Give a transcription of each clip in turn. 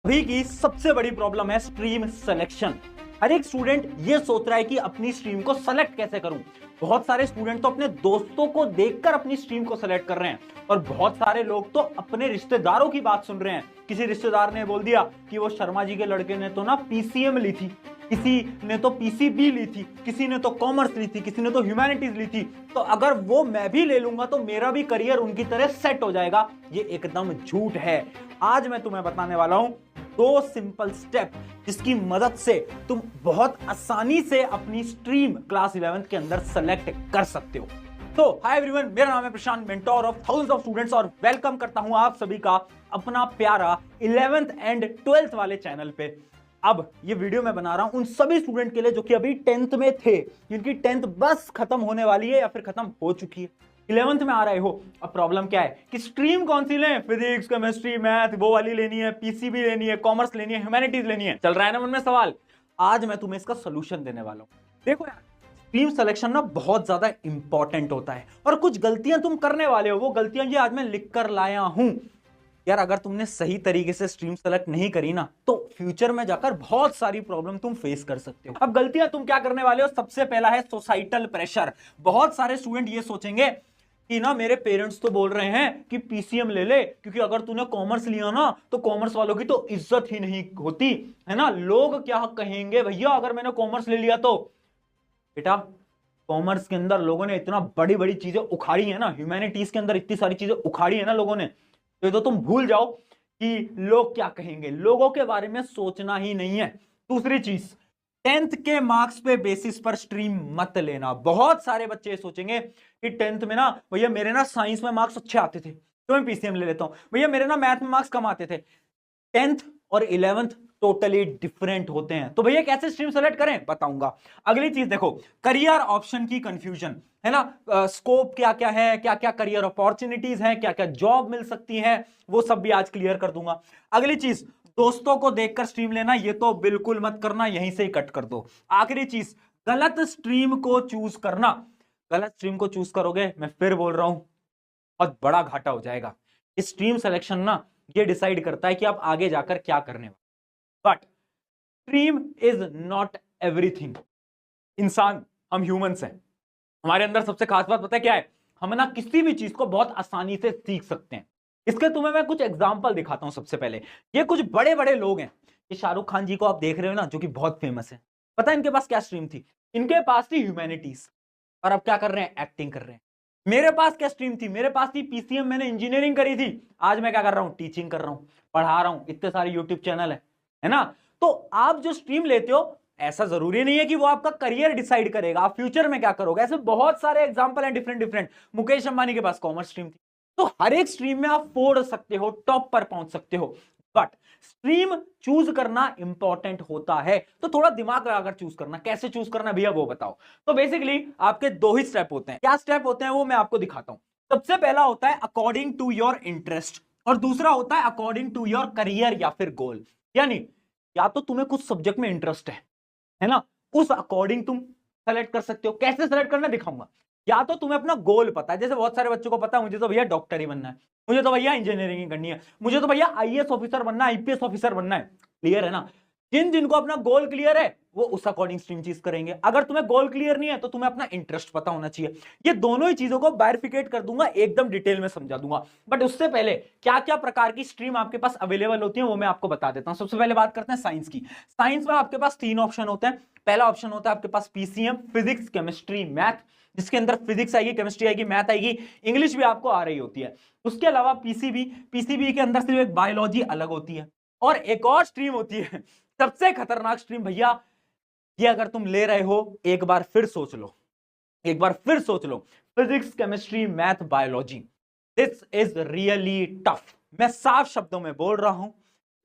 अभी की सबसे बड़ी प्रॉब्लम है स्ट्रीम सिलेक्शन। हर एक स्टूडेंट ये सोच रहा है कि अपनी स्ट्रीम को सेलेक्ट कैसे करूं। बहुत सारे स्टूडेंट तो अपने दोस्तों को देखकर अपनी स्ट्रीम को सेलेक्ट कर रहे हैं और बहुत सारे लोग तो अपने रिश्तेदारों की बात सुन रहे हैं। किसी रिश्तेदार ने बोल दिया कि वो शर्मा जी के लड़के ने तो ना पीसीएम ली थी, किसी ने तो पीसीबी ली थी, किसी ने तो कॉमर्स ली थी, किसी ने तो ह्यूमैनिटीज ली थी, तो अगर वो मैं भी ले लूंगा तो मेरा भी करियर उनकी तरह सेट हो जाएगा। ये एकदम झूठ है। आज मैं तुम्हें बताने वाला हूं दो सिंपल स्टेप जिसकी मदद से तुम बहुत आसानी से अपनी स्ट्रीम क्लास 11th के अंदर सेलेक्ट कर सकते हो। तो हाय एवरीवन, मेरा नाम है Prashant, mentor of thousands of students, और वेलकम करता हूं आप सभी का अपना प्यारा 11th एंड 12th वाले चैनल पे। अब ये वीडियो मैं बना रहा हूं उन सभी स्टूडेंट के लिए जो कि अभी 10th में थे, जिनकी 10th बस खत्म होने वाली है या फिर खत्म हो चुकी है, 11th में आ रहे हो। अब प्रॉब्लम क्या है कि स्ट्रीम कौन सी लें, फिजिक्स, केमिस्ट्री, मैथ वो वाली लेनी है, पीसीबी लेनी है, कॉमर्स लेनी है, ह्यूमैनिटीज लेनी है, चल रहा है ना मन में सवाल। आज मैं तुम्हें इसका सोल्यूशन देने वाला हूं। देखो यार, स्ट्रीम सिलेक्शन ना बहुत ज्यादा इंपॉर्टेंट होता है और कुछ गलतियां तुम करने वाले हो। वो गलतियां ये आज मैं लिख कर लाया हूं। यार अगर तुमने सही तरीके से स्ट्रीम सेलेक्ट नहीं करी ना तो फ्यूचर में जाकर बहुत सारी प्रॉब्लम तुम फेस कर सकते हो। अब गलतियां तुम क्या करने वाले हो, सबसे पहला है सोसाइटल प्रेशर। बहुत सारे स्टूडेंट ये सोचेंगे कि ना मेरे पेरेंट्स तो बोल रहे हैं कि पीसीएम ले ले, क्योंकि अगर तूने कॉमर्स लिया ना तो कॉमर्स वालों की तो इज्जत ही नहीं होती है ना, लोग क्या कहेंगे भैया अगर मैंने कॉमर्स ले लिया तो। बेटा कॉमर्स के अंदर लोगों ने इतना बड़ी बड़ी चीजें उखाड़ी है ना, ह्यूमैनिटीज के अंदर इतनी सारी चीजें उखाड़ी है ना लोगों ने, तो तुम भूल जाओ कि लोग क्या कहेंगे। लोगों के बारे में सोचना ही नहीं है। दूसरी चीज, 10th के मार्क्स पे बेसिस पर स्ट्रीम मत लेना। बहुत सारे बच्चे सोचेंगे कि 10th में ना भैया मेरे ना साइंस में मार्क्स अच्छे आते थे तो मैं पीसीएम ले लेता हूं, भैया मेरे ना मैथ में मार्क्स कम आते थे। 10th और 11th टोटली डिफरेंट होते हैं, तो भैया कैसे स्ट्रीम सेलेक्ट करें बताऊंगा। अगली चीज देखो, करियर ऑप्शन की कंफ्यूजन है ना, स्कोप क्या क्या है, क्या क्या करियर अपॉर्चुनिटीज हैं, क्या क्या जॉब मिल सकती है, वो सब भी आज क्लियर कर दूंगा। अगली चीज, दोस्तों को देखकर स्ट्रीम लेना, ये तो बिल्कुल मत करना, यहीं से ही कट कर दो। आखिरी चीज, गलत स्ट्रीम को चूज करना। गलत स्ट्रीम को चूज करोगे, मैं फिर बोल रहा हूं, बहुत बड़ा घाटा हो जाएगा। स्ट्रीम सिलेक्शन ना ये डिसाइड करता है कि आप आगे जाकर क्या करने वाले। But stream is not everything. इंसान, हम ह्यूमंस हैं, हमारे अंदर सबसे खास बात पता है क्या है, हम ना किसी भी चीज को बहुत आसानी से सीख सकते हैं। इसके तुम्हें मैं कुछ एग्जांपल दिखाता हूं। सबसे पहले ये कुछ बड़े बड़े लोग हैं। ये शाहरुख खान जी को आप देख रहे हो ना, जो कि बहुत फेमस है। पता है इनके पास क्या स्ट्रीम थी? इनके पास थी ह्यूमैनिटीज, और अब क्या कर रहे हैं, एक्टिंग कर रहे हैं। मेरे पास क्या स्ट्रीम थी? मेरे पास थी पीसीएम, मैंने इंजीनियरिंग करी थी। आज मैं क्या कर रहा हूं, टीचिंग कर रहा हूं, पढ़ा रहा हूं, इतने सारे यूट्यूब चैनल है ना। तो आप जो स्ट्रीम लेते हो, ऐसा जरूरी नहीं है कि वो आपका करियर डिसाइड करेगा, आप फ्यूचर में क्या करोगे। ऐसे बहुत सारे एग्जांपल हैं डिफरेंट डिफरेंट। मुकेश अंबानी के पास कॉमर्स स्ट्रीम थी। तो हर एक स्ट्रीम में आप फोड़ सकते हो, टॉप पर पहुंच सकते हो, बट स्ट्रीम चूज करना इंपॉर्टेंट होता है। तो थोड़ा दिमाग लगाकर चूज करना। कैसे चूज करना भैया वो बताओ। तो बेसिकली आपके दो ही स्टेप होते हैं। क्या स्टेप होते हैं वो मैं आपको दिखाता हूं। सबसे पहला होता है अकॉर्डिंग टू योर इंटरेस्ट, और दूसरा होता है अकॉर्डिंग टू योर करियर या फिर गोल। यानी या तो तुम्हें कुछ सब्जेक्ट में इंटरेस्ट है ना, उस अकॉर्डिंग तुम सेलेक्ट कर सकते हो। कैसे सेलेक्ट करना दिखाऊंगा। या तो तुम्हें अपना गोल पता है, जैसे बहुत सारे बच्चों को पता है मुझे तो भैया डॉक्टर ही बनना है, मुझे तो भैया इंजीनियरिंग करनी है, मुझे तो भैया आईएएस ऑफिसर बनना है, आईपीएस ऑफिसर बनना है। क्लियर है ना। जिन जिनको अपना गोल क्लियर है वो उस अकॉर्डिंग स्ट्रीम चीज करेंगे। अगर तुम्हें गोल क्लियर नहीं है तो तुम्हें अपना इंटरेस्ट पता होना चाहिए। ये दोनों ही चीजों को बायरफिकेट कर दूंगा, एकदम डिटेल में समझा दूंगा। बट उससे पहले क्या क्या प्रकार की स्ट्रीम आपके पास अवेलेबल होती है वो मैं आपको बता देता हूं। सबसे पहले बात करते हैं साइंस की। साइंस में आपके पास तीन ऑप्शन होते हैं। पहला ऑप्शन होता है आपके पास पीसीएम, फिजिक्स, केमिस्ट्री, मैथ, जिसके अंदर फिजिक्स आएगी, केमिस्ट्री आएगी, मैथ आएगी, इंग्लिश भी आपको आ रही होती है। उसके अलावा पीसीबी, पीसीबी के अंदर सिर्फ एक बायोलॉजी अलग होती है, और एक और स्ट्रीम होती है सबसे खतरनाक स्ट्रीम भैया। ये अगर तुम ले रहे हो, एक बार फिर सोच लो, एक बार फिर सोच लो, physics, chemistry, math, biology, this is really tough. मैं साफ शब्दों में बोल रहा हूं,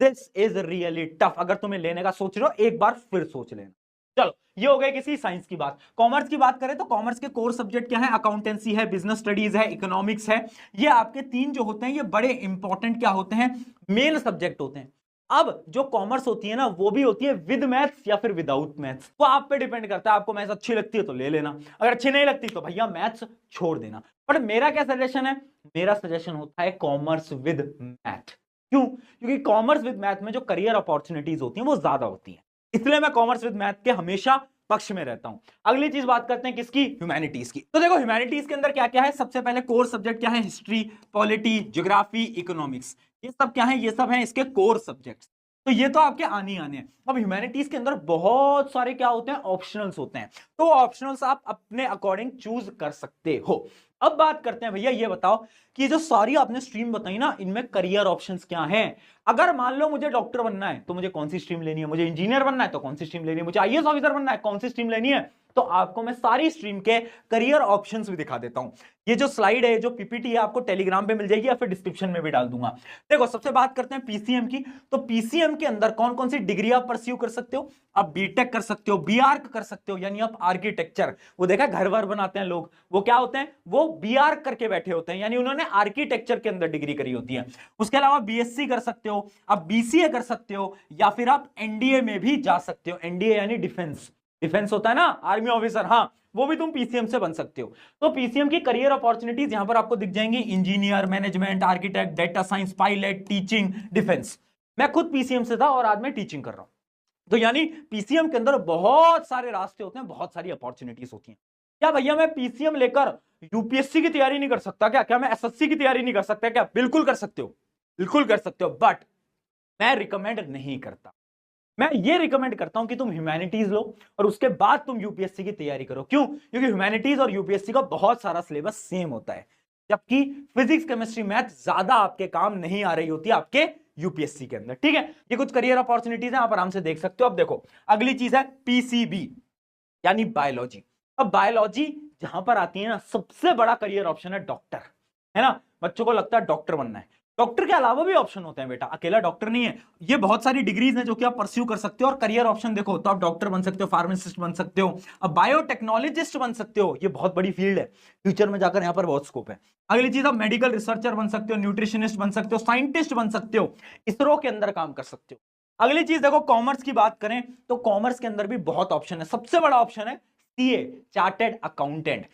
दिस इज रियली टफ। अगर तुम्हें लेने का सोच रहे हो, एक बार फिर सोच लेना। चलो ये हो गई किसी साइंस की बात। कॉमर्स की बात करें तो कॉमर्स के कोर सब्जेक्ट क्या है, अकाउंटेंसी है, बिजनेस स्टडीज है, इकोनॉमिक्स है। ये आपके तीन जो होते हैं ये बड़े इंपॉर्टेंट क्या होते हैं, मेन सब्जेक्ट होते हैं। अब जो कॉमर्स होती है ना वो भी होती है विद मैथ्स या फिर विदाउट मैथ्स, वो आप पे डिपेंड करता है। आपको मैथ्स अच्छी लगती है तो ले लेना, अगर अच्छी नहीं लगती तो भैया मैथ्स छोड़ देना। पर मेरा क्या सजेशन है, मेरा सजेशन होता है कॉमर्स विद मैथ। क्यों? क्योंकि कॉमर्स विद मैथ में जो करियर अपॉर्चुनिटीज होती हैं वो ज्यादा होती हैं, इसलिए मैं कॉमर्स विद मैथ के हमेशा पक्ष में रहता हूं। अगली चीज बात करते हैं किसकी? ह्यूमैनिटीज की। तो देखो ह्यूमैनिटीज के अंदर क्या क्या है, सबसे पहले कोर सब्जेक्ट क्या है? हिस्ट्री, पॉलिटी, ज्योग्राफी, इकोनॉमिक्स, ये सब क्या है? ये सब है इसके कोर सब्जेक्ट्स। तो ये तो आपके आने ही आने हैं। अब ह्यूमैनिटीज के अंदर बहुत सारे क्या होते हैं? ऑप्शनल्स होते हैं। तो ऑप्शनल्स आप अपने अकॉर्डिंग चूज कर सकते हो। अब बात करते हैं भैया, ये बताओ कि जो सारी आपने स्ट्रीम बताई ना, इनमें करियर ऑप्शंस क्या हैं? अगर मान लो मुझे डॉक्टर बनना है तो मुझे कौन सी स्ट्रीम लेनी है? मुझे इंजीनियर बनना है तो कौन सी स्ट्रीम लेनी है? मुझे आईएएस ऑफिसर बनना है, कौन सी स्ट्रीम लेनी है? तो आपको मैं सारी स्ट्रीम के करियर ऑप्शंस भी दिखा देता हूं। ये जो स्लाइड है, जो पीपीटी है, आपको टेलीग्राम पे मिल जाएगी या फिर डिस्क्रिप्शन में भी डाल दूंगा। देखो, सबसे बात करते हैं पीसीएम की। तो पीसीएम के अंदर कौन कौन सी डिग्री आप परस्यू कर सकते हो? आप बीटेक कर सकते हो, बीआर्क कर सकते हो, यानी आप आर्किटेक्चर, वो देखा घर वर बनाते हैं लोग, वो क्या होते हैं? वो बीआर्क करके बैठे होते हैं, यानी उन्होंने आर्किटेक्चर के अंदर डिग्री करी होती है। उसके अलावा बीएससी कर सकते हो, आप बीसीए कर सकते हो, या फिर आप एनडीए में भी जा सकते हो। एनडीए यानी डिफेंस, डिफेंस होता है ना, आर्मी ऑफिसर, हाँ, वो भी तुम पीसीएम से बन सकते हो। तो पीसीएम की करियर अपॉर्चुनिटीज यहां पर आपको दिख जाएंगी, engineer, management, architect, data science, pilot, teaching, defence. मैं खुद पीसीएम से था और आज मैं टीचिंग कर रहा हूं। तो यानी पीसीएम के अंदर बहुत सारे रास्ते होते हैं, बहुत सारी अपॉर्चुनिटीज होती हैं। क्या भैया मैं पीसीएम लेकर यूपीएससी की तैयारी नहीं कर सकता क्या? क्या मैं एसएससी की तैयारी नहीं कर सकता क्या? बिल्कुल कर सकते हो, बिल्कुल कर सकते हो, बट मैं रिकमेंड नहीं करता। मैं ये रिकमेंड करता हूं कि तुम ह्यूमैनिटीज लो और उसके बाद तुम यूपीएससी की तैयारी करो। क्यों? क्योंकि ह्यूमैनिटीज और यूपीएससी का बहुत सारा सिलेबस सेम होता है, जबकि फिजिक्स, केमिस्ट्री, मैथ ज्यादा आपके काम नहीं आ रही होती है आपके यूपीएससी के अंदर। ठीक है, ये कुछ करियर अपॉर्चुनिटीज हैं, आप आराम से देख सकते हो। अब देखो, अगली चीज है पीसीबी, यानी बायोलॉजी। अब बायोलॉजी जहां पर आती है ना, सबसे बड़ा करियर ऑप्शन है डॉक्टर, है ना। बच्चों को लगता है डॉक्टर बनना है, डॉक्टर के अलावा भी ऑप्शन होते हैं बेटा, अकेला डॉक्टर नहीं है। ये बहुत सारी डिग्रीज हैं जो कि आप परस्यू कर सकते हो, और करियर ऑप्शन देखो तो आप डॉक्टर बन सकते हो, फार्मासिस्ट बन सकते हो, अब बायोटेक्नोलॉजिस्ट बन सकते हो, ये बहुत बड़ी फील्ड है, फ्यूचर में जाकर यहां पर बहुत स्कोप है। अगली चीज, आप मेडिकल रिसर्चर बन सकते हो, न्यूट्रिशनिस्ट बन सकते हो, साइंटिस्ट बन सकते हो, इसरो के अंदर काम कर सकते हो। अगली चीज देखो, कॉमर्स की बात करें तो कॉमर्स के अंदर भी बहुत ऑप्शन है। सबसे बड़ा ऑप्शन है सीए, चार्टेड अकाउंटेंट,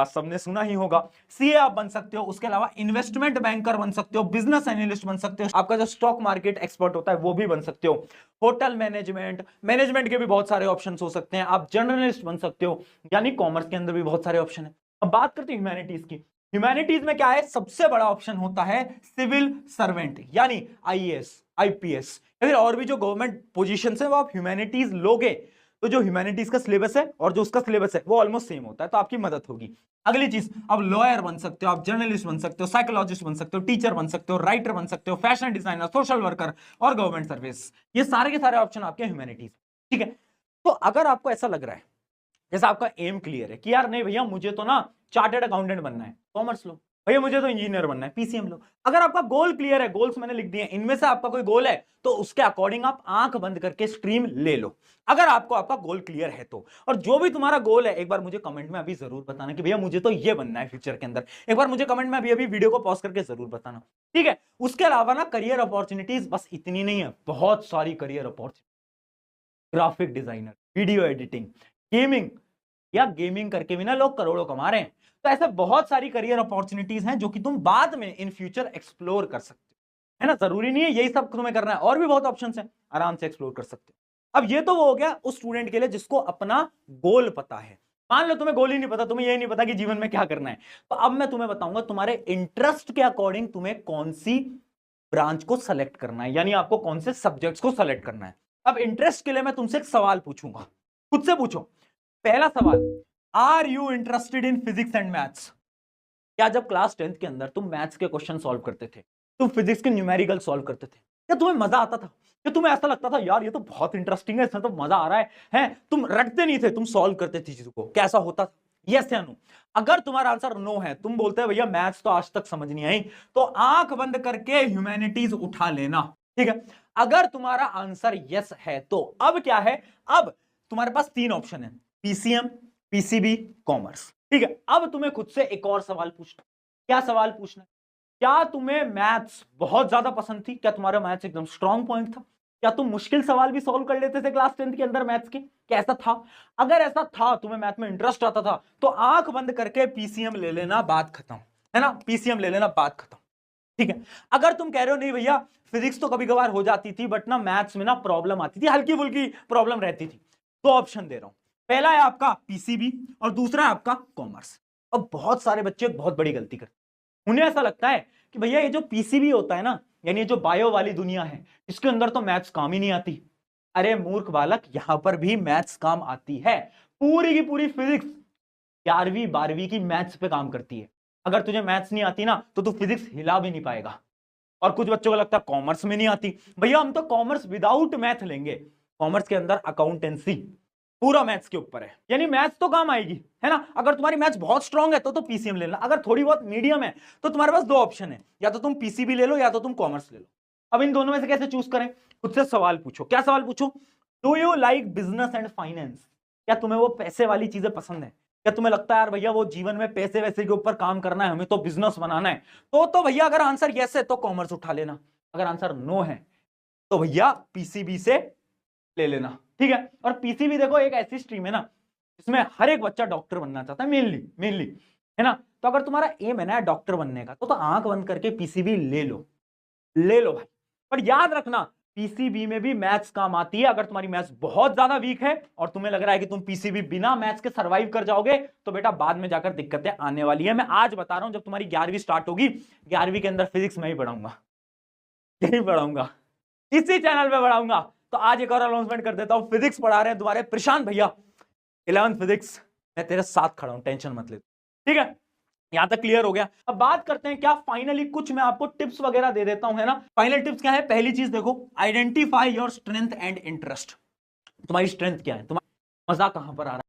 सबने सुना ही होगा, सीए आप बन सकते हो। उसके अलावा इन्वेस्टमेंट बैंकर बन सकते हो, बिजनेस एनालिस्ट बन सकते हो, आपका जो स्टॉक मार्केट एक्सपर्ट होता है वो भी बन सकते हो, होटल मैनेजमेंट, मैनेजमेंट के भी बहुत सारे ऑप्शन हो सकते हैं, आप जर्नलिस्ट बन सकते हो। यानी कॉमर्स के अंदर भी बहुत सारे ऑप्शन है। अब बात करते हैं ह्यूमैनिटीज की। ह्यूमैनिटीज में क्या है? सबसे बड़ा ऑप्शन होता है सिविल सर्वेंट, यानी आईएएस, आईपीएस, या फिर और भी जो गवर्नमेंट पोजीशन है वो आप ह्यूमैनिटीज लोगे तो जो ह्यूमैनिटीज का सिलेबस है और जो उसका सिलेबस है वो ऑलमोस्ट सेम होता है, तो आपकी मदद होगी। अगली चीज, अब लॉयर बन सकते हो, आप जर्नलिस्ट बन सकते हो, साइकोलॉजिस्ट बन सकते हो, टीचर बन सकते हो, राइटर बन सकते हो, फैशन डिजाइनर, सोशल वर्कर और गवर्नमेंट सर्विस, ये सारे के सारे ऑप्शन आपके ह्यूमैनिटीज। ठीक है, तो अगर आपको ऐसा लग रहा है, जैसा आपका एम क्लियर है कि यार नहीं भैया मुझे तो ना चार्टर्ड अकाउंटेंट बनना है, कॉमर्स लो, भैया मुझे तो इंजीनियर बनना है, पीसीएम लो। अगर आपका गोल क्लियर है, गोल्स मैंने लिख दिए, इनमें से आपका कोई गोल है तो उसके अकॉर्डिंग आप आंख बंद करके स्ट्रीम ले लो, अगर आपको आपका गोल क्लियर है तो। और जो भी तुम्हारा गोल है, एक बार मुझे कमेंट में अभी जरूर बताना कि भैया मुझे तो ये बनना है फ्यूचर के अंदर, एक बार मुझे कमेंट में अभी अभी वीडियो को पॉज करके जरूर बताना। ठीक है, उसके अलावा ना करियर अपॉर्चुनिटीज बस इतनी नहीं है, बहुत सारी career opportunity, graphic designer, video editing, gaming, या गेमिंग करके भी ना लोग करोड़ों कमा रहे हैं। तो ऐसे बहुत सारी करियर अपॉर्चुनिटीज हैं जो कि तुम बाद में इन फ्यूचर एक्सप्लोर कर सकते हो, है ना। जरूरी नहीं है यही सब तुम्हें करना है, और भी बहुत ऑप्शंस हैं, आराम से एक्सप्लोर कर सकते हो। अब ये तो वो हो गया उस स्टूडेंट के लिए जिसको अपना गोल पता है। मान लो तुम्हें गोल ही नहीं पता, तुम्हें ये नहीं पता कि जीवन में क्या करना है, तो अब मैं तुम्हें बताऊंगा तुम्हारे इंटरेस्ट के अकॉर्डिंग तुम्हें कौन सी ब्रांच को सेलेक्ट करना है, यानी आपको कौन से सब्जेक्ट्स को सेलेक्ट करना है। अब इंटरेस्ट के लिए मैं तुमसे एक सवाल पूछूंगा, खुद से पूछो। पहला सवाल, are you interested in physics and maths? क्या जब क्लास 10th के अंदर तुम मैथ्स के क्वेश्चन सॉल्व करते थे, तुम फिजिक्स के न्यूमेरिकल सॉल्व करते थे, क्या तुम्हें मजा आता था? क्या तुम्हें ऐसा लगता था यार ये तो बहुत इंटरेस्टिंग है, इसमें तो मजा आ रहा है? तुम रटते नहीं थे, तुम सॉल्व करते थे चीजों को, कैसा होता था? यस या नो? अगर तुम्हारा आंसर नो है, तुम बोलते हैं भैया मैथ्स तो आज तक समझ नहीं आई, तो आंख बंद करके ह्यूमैनिटीज उठा लेना। ठीक है, अगर तुम्हारा आंसर यस है तो अब क्या है, अब तुम्हारे पास तीन ऑप्शन है, पीसीएम, पीसीबी, कॉमर्स। ठीक है, अब तुम्हें खुद से एक और सवाल पूछना। क्या सवाल पूछना? क्या तुम्हें मैथ्स बहुत ज्यादा पसंद थी? क्या तुम्हारा मैथ्स एकदम स्ट्रॉन्ग पॉइंट था? क्या तुम मुश्किल सवाल भी सॉल्व कर लेते थे क्लास 10th के अंदर मैथ्स के? कैसा था? अगर ऐसा था, तुम्हें मैथ में इंटरेस्ट आता था, तो आंख बंद करके पीसीएम ले लेना, बात खत्म, है ना। पीसीएम ले लेना, बात खत्म। ठीक है। अगर तुम कह रहे हो नहीं भैया फिजिक्स तो कभी कभार हो जाती थी बट ना मैथ्स में ना प्रॉब्लम आती थी, हल्की फुल्की प्रॉब्लम रहती थी, दो ऑप्शन दे रहा हूं। पहला है आपका पीसीबी और दूसरा है आपका कॉमर्स। और बहुत सारे बच्चे बहुत बड़ी गलती करते हैं, उन्हें ऐसा लगता है कि भैया ये जो पीसीबी होता है ना, यानी ये जो बायो वाली दुनिया है, इसके अंदर तो मैथ्स काम ही नहीं आती। अरे मूर्ख बालक, यहां पर भी मैथ्स काम आती है। पूरी की पूरी फिजिक्स 11वीं 12वीं की मैथ्स पे काम करती है। अगर तुझे मैथ्स नहीं आती ना तो तू फिजिक्स हिला भी नहीं पाएगा। और कुछ बच्चों को लगता है कॉमर्स में नहीं आती, भैया हम तो कॉमर्स विदाउट मैथ लेंगे। कॉमर्स के अंदर अकाउंटेंसी पूरा मैथ्स के ऊपर है, यानी मैथ्स तो काम आएगी, है ना। अगर तुम्हारी मैथ्स बहुत स्ट्रांग है तो पीसीएम ले लेना, अगर थोड़ी बहुत मीडियम है तो तुम्हारे पास दो ऑप्शन है, या तो तुम पीसीबी ले लो या तो तुम कॉमर्स ले लो। अब इन दोनों में से कैसे चूज करें, खुद से सवाल पूछो। क्या सवाल पूछो? Do you like business and finance? क्या तुम्हें वो पैसे वाली चीजें पसंद है? क्या तुम्हें लगता है यार भैया वो जीवन में पैसे वैसे के ऊपर काम करना है, हमें तो बिजनेस बनाना है? तो भैया अगर आंसर यस है तो कॉमर्स उठा लेना, अगर आंसर नो है तो भैया पीसीबी से ले लेना, ठीक है। और पीसीबी देखो एक ऐसी स्ट्रीम है ना जिसमें हर एक बच्चा डॉक्टर बनना चाहता है, मेनली, है ना। तो अगर तुम्हारा एम है ना डॉक्टर बनने का तो आंख बंद करके पीसीबी ले लो भाई। पर याद रखना पीसीबी में भी मैथ्स काम आती है। अगर तुम्हारी मैथ्स बहुत ज्यादा वीक है और तुम्हें लग रहा है कि तुम पीसीबी बिना मैथ्स के सर्वाइव कर जाओगे तो बेटा बाद में जाकर दिक्कतें आने वाली है। मैं आज बता रहा हूं, जब तुम्हारी 11वीं स्टार्ट होगी, 11वीं के अंदर फिजिक्स मैं ही पढ़ाऊंगा, यही पढ़ाऊंगा, इसी चैनल पे पढ़ाऊंगा। तो आज एक और अनाउंसमेंट कर देता हूं, फिजिक्स पढ़ा रहे हैं तुम्हारे प्रशांत भैया, 11th फिजिक्स, मैं तेरे साथ खड़ा हूं, टेंशन मत ले, ठीक है। यहां तक क्लियर हो गया। अब बात करते हैं क्या फाइनली कुछ मैं आपको टिप्स वगैरह दे देता हूं, है ना। फाइनल टिप्स क्या है? पहली चीज देखो, identify your strength and interest. तुम्हारी स्ट्रेंथ क्या है, तुम्हारा मजा कहां पर आ रहा है।